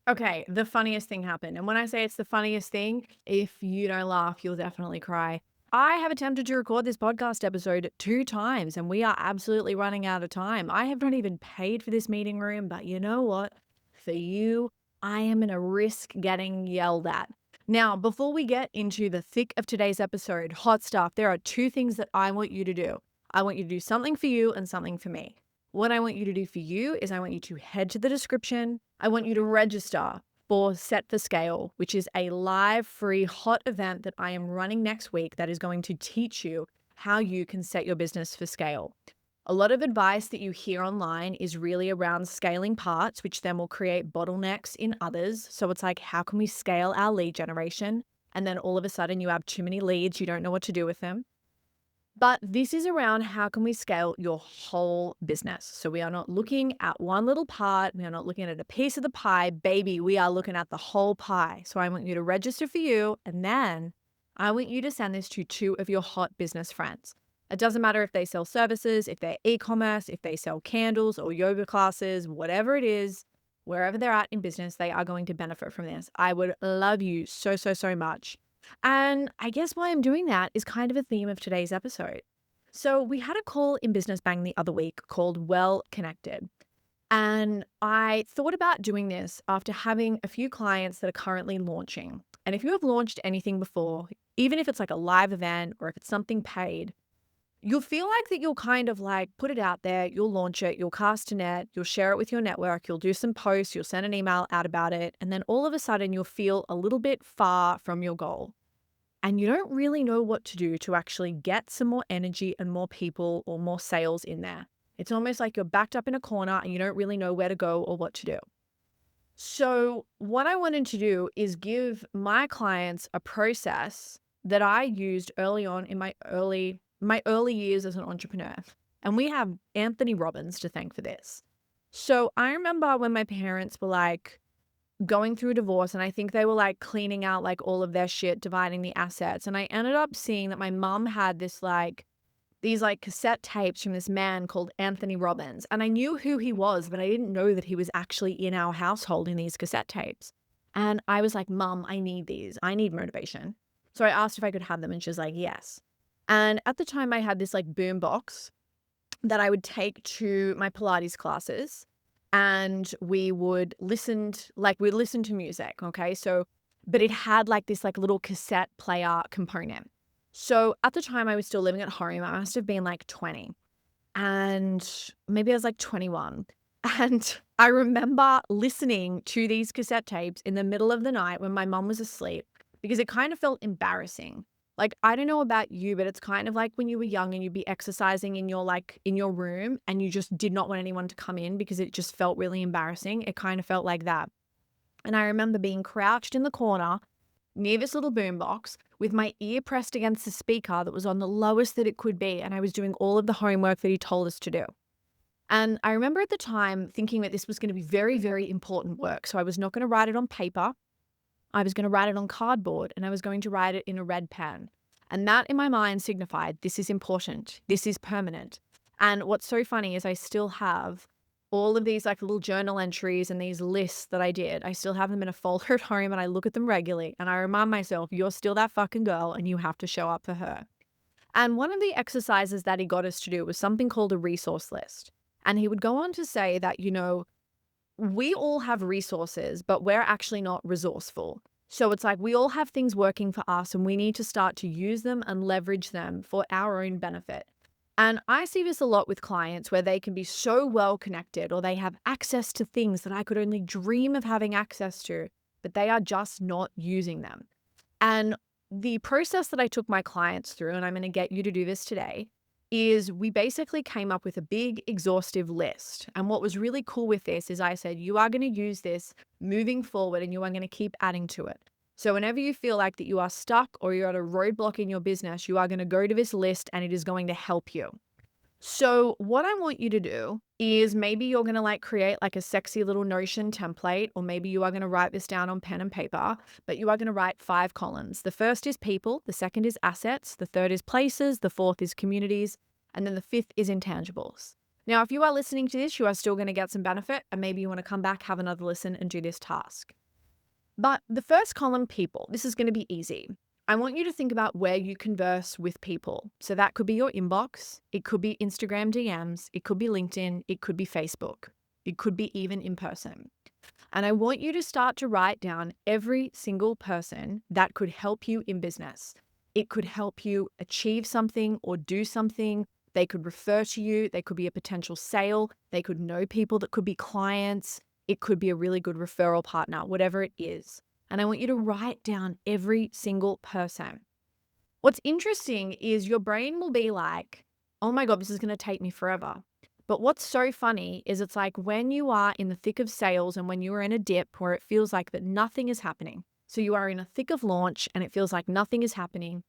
Okay, the funniest thing happened. And when I say it's the funniest thing, if you don't laugh, you'll definitely cry. I have attempted to record this podcast episode 2 times, and we are absolutely running out of time. I have not even paid for this meeting room, but you know what? For you, I am gonna risk getting yelled at. Now, before we get into the thick of today's episode, hot stuff, there are 2 things that I want you to do. I want you to do something for you and something for me. What I want you to do for you is I want you to head to the description. I want you to register for Set for Scale, which is a live, free, hot event that I am running next week that is going to teach you how you can set your business for scale. A lot of advice that you hear online is really around scaling parts, which then will create bottlenecks in others. So it's like, how can we scale our lead generation? And then all of a sudden you have too many leads, you don't know what to do with them. But this is around how can we scale your whole business. So we are not looking at one little part. We are not looking at a piece of the pie, baby. We are looking at the whole pie. So I want you to register for you. And then I want you to send this to 2 of your hot business friends. It doesn't matter if they sell services, if they're e-commerce, if they sell candles or yoga classes, whatever it is, wherever they're at in business, they are going to benefit from this. I would love you so, so, so much. And I guess why I'm doing that is kind of a theme of today's episode. So, we had a call in Business Bang the other week called Well Connected. And I thought about doing this after having a few clients that are currently launching. And if you have launched anything before, even if it's like a live event or if it's something paid, you'll feel like that you'll kind of like put it out there, you'll launch it, you'll cast a net, you'll share it with your network, you'll do some posts, you'll send an email out about it. And then all of a sudden, you'll feel a little bit far from your goal and you don't really know what to do to actually get some more energy and more people or more sales in there. It's almost like you're backed up in a corner and you don't really know where to go or what to do. So, what I wanted to do is give my clients a process that I used early on in my early years as an entrepreneur. And we have Anthony Robbins to thank for this. So, I remember when my parents were like, going through a divorce, and I think they were like cleaning out like all of their shit, dividing the assets. And I ended up seeing that my mom had these like cassette tapes from this man called Anthony Robbins. And I knew who he was, but I didn't know that he was actually in our household in these cassette tapes. And I was like, Mom, I need these. I need motivation. So I asked if I could have them, and she was like, yes. And at the time, I had this like boom box that I would take to my Pilates classes and we'd listen to music, okay? So but it had like this like little cassette player component. So at the time I was still living at home. I must have been like 20 and maybe I was like 21. And I remember listening to these cassette tapes in the middle of the night when my mom was asleep because it kind of felt embarrassing. Like, I don't know about you, but it's kind of like when you were young and you'd be exercising in your room and you just did not want anyone to come in because it just felt really embarrassing. It kind of felt like that. And I remember being crouched in the corner near this little boombox with my ear pressed against the speaker that was on the lowest that it could be. And I was doing all of the homework that he told us to do. And I remember at the time thinking that this was going to be very, very important work. So I was not going to write it on paper. I was going to write it on cardboard and I was going to write it in a red pen. And that in my mind signified this is important. This is permanent. And what's so funny is I still have all of these like little journal entries and these lists that I did. I still have them in a folder at home and I look at them regularly and I remind myself, you're still that fucking girl and you have to show up for her. And one of the exercises that he got us to do was something called a resource list. And he would go on to say that, we all have resources, but we're actually not resourceful. So it's like we all have things working for us and we need to start to use them and leverage them for our own benefit. And I see this a lot with clients where they can be so well connected or they have access to things that I could only dream of having access to, but they are just not using them. And the process that I took my clients through, and I'm going to get you to do this today, is we basically came up with a big exhaustive list. And what was really cool with this is I said, you are going to use this moving forward and you are going to keep adding to it. So whenever you feel like that you are stuck or you're at a roadblock in your business, you are going to go to this list and it is going to help you. So what I want you to do is maybe you're going to like create like a sexy little Notion template, or maybe you are going to write this down on pen and paper, but you are going to write 5 columns. The first is people, the second is assets, the third is places, the fourth is communities, and then the fifth is intangibles. Now, if you are listening to this, you are still going to get some benefit, and maybe you want to come back, have another listen, and do this task. But the first column, people, this is going to be easy. I want you to think about where you converse with people. So that could be your inbox, it could be Instagram DMs, it could be LinkedIn, it could be Facebook, it could be even in person. And I want you to start to write down every single person that could help you in business. It could help you achieve something or do something. They could refer to you. They could be a potential sale. They could know people that could be clients. It could be a really good referral partner, whatever it is. And I want you to write down every single person. What's interesting is your brain will be like, oh my God, this is going to take me forever. But what's so funny is it's like when you are in the thick of sales and when you are in a dip where it feels like that nothing is happening. So you are in a thick of launch and it feels like nothing is happening.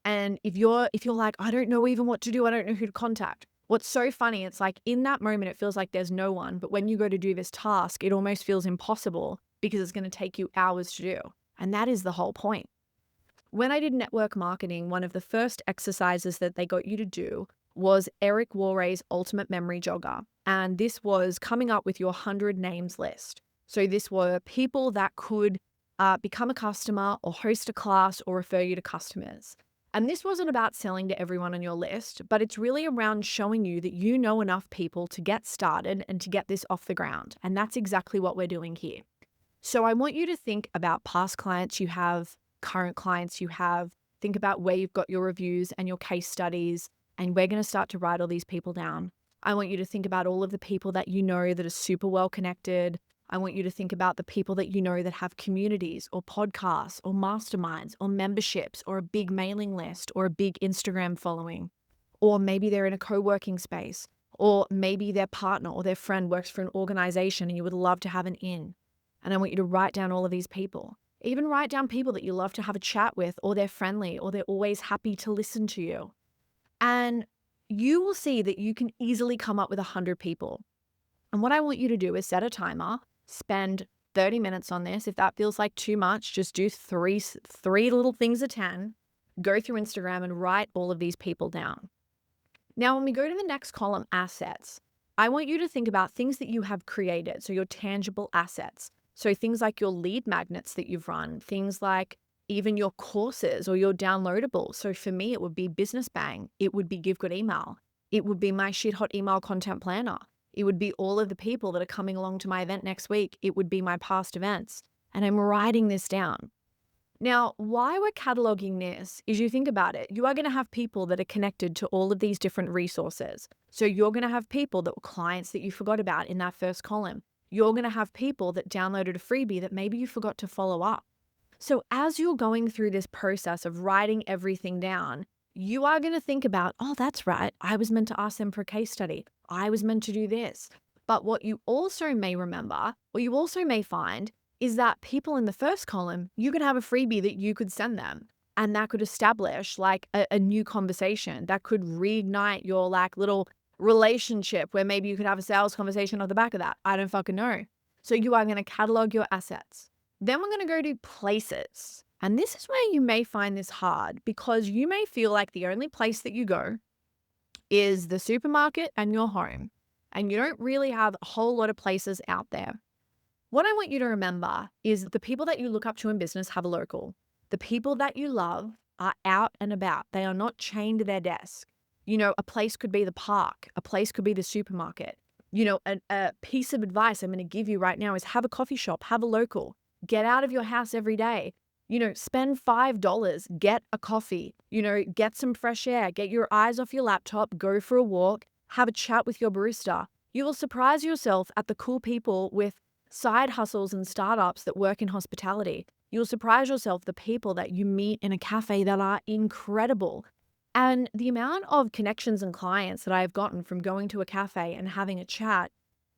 And if you're like, I don't know even what to do, I don't know who to contact. What's so funny, it's like in that moment, it feels like there's no one. But when you go to do this task, it almost feels impossible because it's going to take you hours to do. And that is the whole point. When I did network marketing, one of the first exercises that they got you to do was Eric Worre's Ultimate Memory Jogger. And this was coming up with your 100 names list. So this were people that could become a customer or host a class or refer you to customers. And this wasn't about selling to everyone on your list, but it's really around showing you that you know enough people to get started and to get this off the ground. And that's exactly what we're doing here. So I want you to think about past clients you have, current clients you have, think about where you've got your reviews and your case studies, and we're going to start to write all these people down. I want you to think about all of the people that you know that are super well connected. I want you to think about the people that you know that have communities or podcasts or masterminds or memberships or a big mailing list or a big Instagram following. Or maybe they're in a co-working space, or maybe their partner or their friend works for an organization and you would love to have an in. And I want you to write down all of these people. Even write down people that you love to have a chat with, or they're friendly, or they're always happy to listen to you. And you will see that you can easily come up with 100 people. And what I want you to do is set a timer, spend 30 minutes on this. If that feels like too much, just do three little things at 10, go through Instagram and write all of these people down. Now, when we go to the next column, assets, I want you to think about things that you have created. So your tangible assets. So things like your lead magnets that you've run, things like even your courses or your downloadables. So for me, it would be Business Bang. It would be Give Good Email. It would be my shit hot email content planner. It would be all of the people that are coming along to my event next week. It would be my past events. And I'm writing this down. Now, why we're cataloging this is you think about it, you are going to have people that are connected to all of these different resources. So you're going to have people that were clients that you forgot about in that first column. You're going to have people that downloaded a freebie that maybe you forgot to follow up. So as you're going through this process of writing everything down, you are going to think about, oh, that's right. I was meant to ask them for a case study. I was meant to do this. But what you also may remember, or you also may find, is that people in the first column, you could have a freebie that you could send them. And that could establish like a new conversation that could reignite your like little relationship where maybe you could have a sales conversation off the back of that. I don't fucking know. So you are going to catalog your assets. Then we're going to go to places. And this is where you may find this hard because you may feel like the only place that you go is the supermarket and your home. And you don't really have a whole lot of places out there. What I want you to remember is the people that you look up to in business have a local. The people that you love are out and about. They are not chained to their desk. You know, a place could be the park. A place could be the supermarket. You know, a piece of advice I'm going to give you right now is have a coffee shop, have a local. Get out of your house every day. You know, spend $5, get a coffee, you know, get some fresh air, get your eyes off your laptop, go for a walk, have a chat with your barista. You will surprise yourself at the cool people with side hustles and startups that work in hospitality. You'll surprise yourself the people that you meet in a cafe that are incredible. And the amount of connections and clients that I've gotten from going to a cafe and having a chat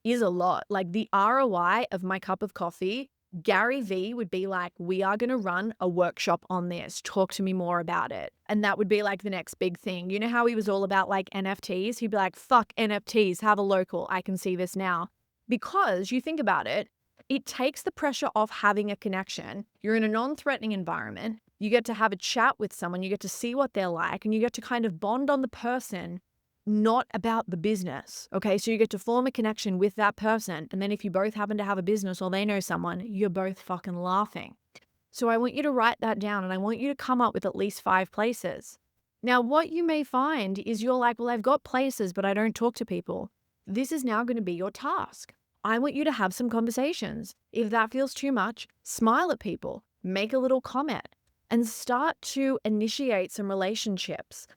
is a lot. Like the ROI of my cup of coffee, Gary Vee would be like, we are going to run a workshop on this. Talk to me more about it. And that would be like the next big thing. You know how he was all about like NFTs? He'd be like, fuck NFTs, have a local. I can see this now. Because you think about it, it takes the pressure off having a connection. You're in a non-threatening environment. You get to have a chat with someone. You get to see what they're like and you get to kind of bond on the person not about the business. Okay. So you get to form a connection with that person. And then if you both happen to have a business or they know someone, you're both fucking laughing. So I want you to write that down and I want you to come up with at least 5 places. Now, what you may find is you're like, well, I've got places, but I don't talk to people. This is now going to be your task. I want you to have some conversations. If that feels too much, smile at people, make a little comment, and start to initiate some relationships.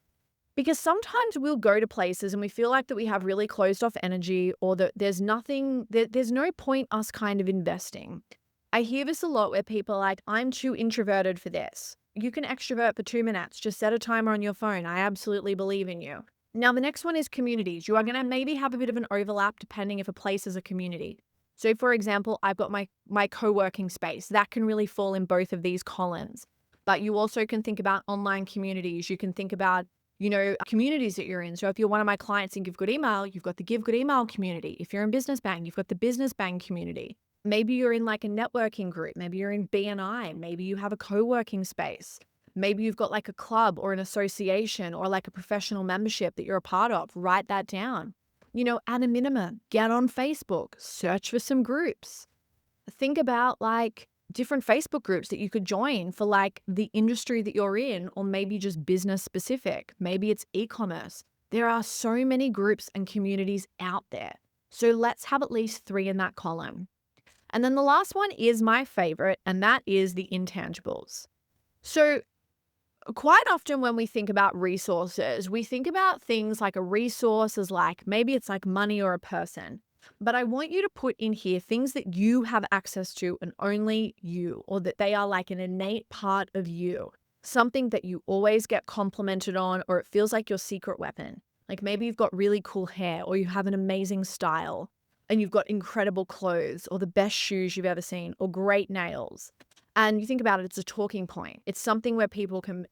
Because sometimes we'll go to places and we feel like that we have really closed off energy or that there's no point us kind of investing. I hear this a lot where people are like, I'm too introverted for this. You can extrovert for 2 minutes. Just set a timer on your phone. I absolutely believe in you. Now, the next one is communities. You are going to maybe have a bit of an overlap depending if a place is a community. So for example, I've got my co-working space. That can really fall in both of these columns. But you also can think about online communities. You can think about, communities that you're in. So if you're one of my clients in Give Good Email, you've got the Give Good Email community. If you're in Business Bang, you've got the Business Bang community. Maybe you're in like a networking group. Maybe you're in BNI. Maybe you have a co-working space. Maybe you've got like a club or an association or like a professional membership that you're a part of. Write that down. At a minimum, get on Facebook, search for some groups. Think about like different Facebook groups that you could join for like the industry that you're in, or maybe just business specific. Maybe it's e-commerce. There are so many groups and communities out there. So let's have at least 3 in that column. And then the last one is my favorite, and that is the intangibles. So quite often when we think about resources, we think about things like a resource as like, maybe it's like money or a person. But I want you to put in here things that you have access to and only you, or that they are like an innate part of you. Something that you always get complimented on, or it feels like your secret weapon. Like maybe you've got really cool hair, or you have an amazing style, and you've got incredible clothes, or the best shoes you've ever seen, or great nails. And you think about it, it's a talking point. It's something where people can,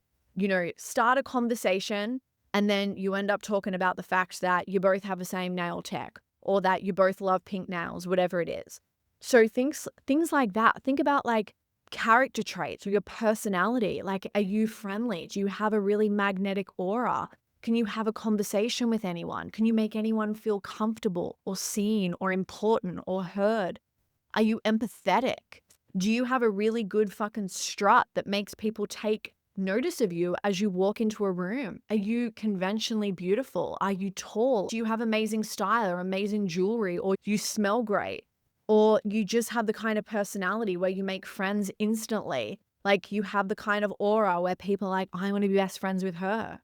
start a conversation, and then you end up talking about the fact that you both have the same nail tech, or that you both love pink nails, whatever it is. So things like that. Think about like character traits or your personality. Like, are you friendly? Do you have a really magnetic aura? Can you have a conversation with anyone? Can you make anyone feel comfortable or seen or important or heard? Are you empathetic? Do you have a really good fucking strut that makes people take notice of you as you walk into a room? Are you conventionally beautiful? Are you tall? Do you have amazing style or amazing jewelry, or you smell great? Or you just have the kind of personality where you make friends instantly? Like you have the kind of aura where people are like, I want to be best friends with her.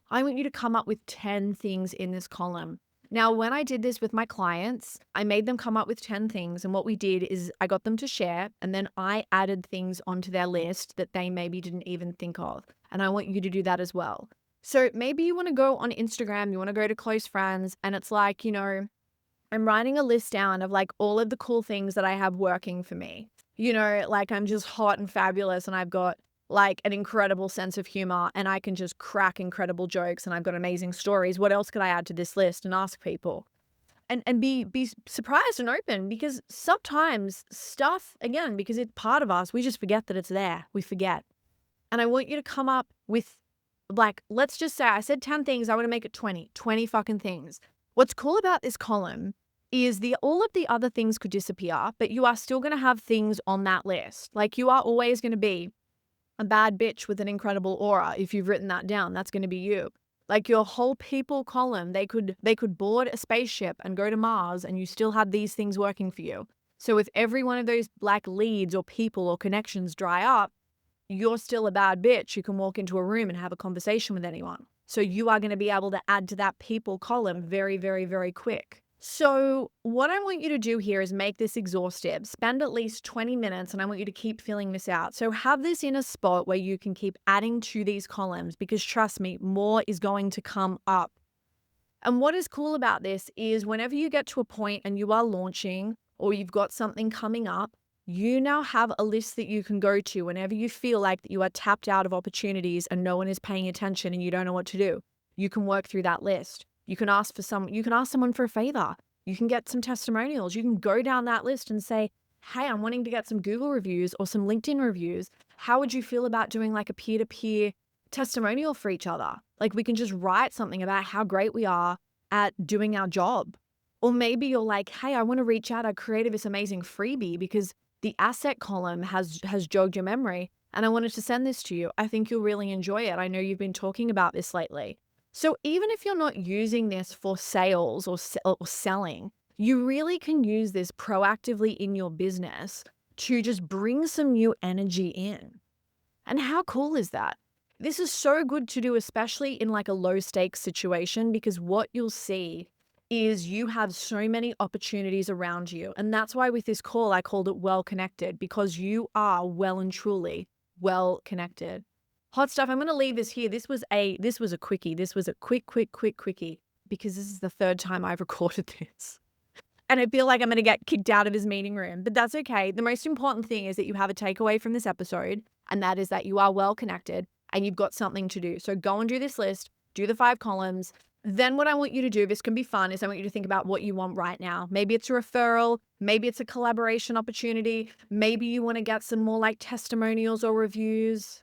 I want you to come up with 10 things in this column. Now, when I did this with my clients, I made them come up with 10 things. And what we did is I got them to share, and then I added things onto their list that they maybe didn't even think of. And I want you to do that as well. So maybe you want to go on Instagram, you want to go to close friends, and it's like, I'm writing a list down of like all of the cool things that I have working for me. Like I'm just hot and fabulous, and I've got like an incredible sense of humor, and I can just crack incredible jokes, and I've got amazing stories. What else could I add to this list? And ask people and be surprised and open, because sometimes stuff, again, because it's part of us, we just forget that it's there. We forget. And I want you to come up with like, let's just say I said 10 things. I want to make it 20 fucking things. What's cool about this column is all of the other things could disappear, but you are still going to have things on that list. Like you are always going to be a bad bitch with an incredible aura. If you've written that down, that's going to be you. Like your whole people column, they could board a spaceship and go to Mars, and you still have these things working for you. So if every one of those like leads or people or connections dry up, you're still a bad bitch. You can walk into a room and have a conversation with anyone. So you are going to be able to add to that people column very, very, very quick. So what I want you to do here is make this exhaustive. Spend at least 20 minutes, and I want you to keep filling this out. So have this in a spot where you can keep adding to these columns, because trust me, more is going to come up. And what is cool about this is whenever you get to a point and you are launching, or you've got something coming up, you now have a list that you can go to whenever you feel like that you are tapped out of opportunities and no one is paying attention and you don't know what to do. You can work through that list. You can ask someone for a favor. You can get some testimonials. You can go down that list and say, hey, I'm wanting to get some Google reviews or some LinkedIn reviews. How would you feel about doing like a peer-to-peer testimonial for each other? Like we can just write something about how great we are, at doing our job. Or maybe you're like, hey, I want to reach out. I created this amazing freebie because the asset column has jogged your memory and I wanted to send this to you. I think you'll really enjoy it. I know you've been talking about this lately. So even if you're not using this for sales or selling, you really can use this proactively in your business to just bring some new energy in. And how cool is that? This is so good to do, especially in like a low stakes situation, because what you'll see is you have so many opportunities around you. And that's why with this call, I called it well connected, because you are well and truly well connected. Hot stuff. I'm going to leave this here. This was a quickie. This was a quick quickie, because this is the third time I've recorded this. And I feel like I'm going to get kicked out of his meeting room, but that's okay. The most important thing is that you have a takeaway from this episode, and that is that you are well connected and you've got something to do. So go and do this list, do the 5 columns. Then what I want you to do, this can be fun, is I want you to think about what you want right now. Maybe it's a referral, maybe it's a collaboration opportunity, maybe you want to get some more like testimonials or reviews,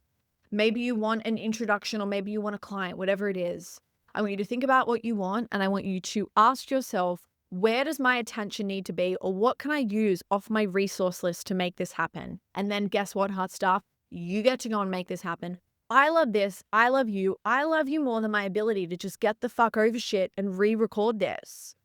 maybe you want an introduction, or maybe you want a client, whatever it is. I want you to think about what you want, and I want you to ask yourself, where does my attention need to be, or what can I use off my resource list to make this happen? And then guess what, hot stuff? You get to go and make this happen. I love this. I love you. I love you more than my ability to just get the fuck over shit and re-record this.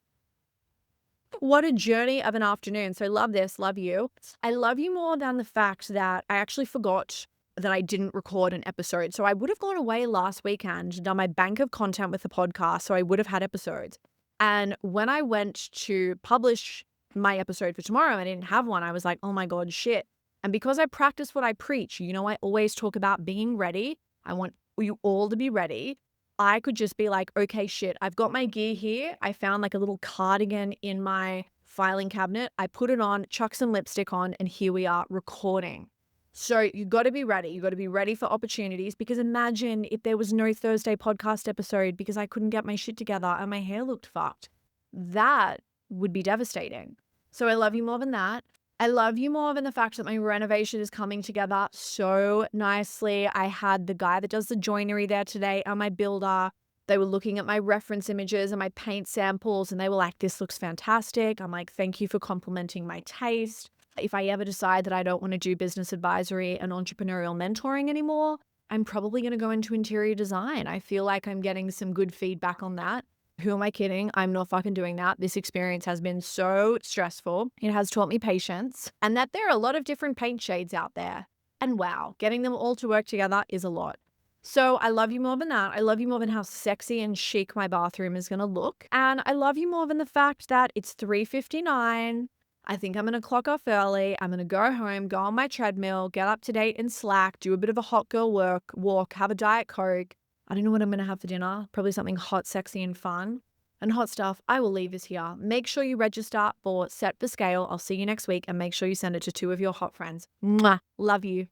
What a journey of an afternoon. So love this, love you. I love you more than the fact that I actually forgot that I didn't record an episode. So I would have gone away last weekend, done my bank of content with the podcast, so I would have had episodes. And when I went to publish my episode for tomorrow, I didn't have one. I was like, oh my God, shit. And because I practice what I preach, I always talk about being ready. I want you all to be ready. I could just be like, okay, shit, I've got my gear here. I found like a little cardigan in my filing cabinet. I put it on, chuck some lipstick on, and here we are recording. So you got to be ready. You got to be ready for opportunities, because imagine if there was no Thursday podcast episode because I couldn't get my shit together and my hair looked fucked. That would be devastating. So I love you more than that. I love you more than the fact that my renovation is coming together so nicely. I had the guy that does the joinery there today and my builder. They were looking at my reference images and my paint samples, and they were like, this looks fantastic. I'm like, thank you for complimenting my taste. If I ever decide that I don't want to do business advisory and entrepreneurial mentoring anymore, I'm probably going to go into interior design. I feel like I'm getting some good feedback on that. Who am I kidding? I'm not fucking doing that. This experience has been so stressful. It has taught me patience, and that there are a lot of different paint shades out there. And wow, getting them all to work together is a lot. So I love you more than that. I love you more than how sexy and chic my bathroom is going to look. And I love you more than the fact that it's 3:59. I think I'm going to clock off early. I'm going to go home, go on my treadmill, get up to date in Slack, do a bit of a hot girl walk, have a Diet Coke. I don't know what I'm going to have for dinner. Probably something hot, sexy, and fun. And hot stuff, I will leave this here. Make sure you register for Set for Scale. I'll see you next week, and make sure you send it to 2 of your hot friends. Mwah. Love you.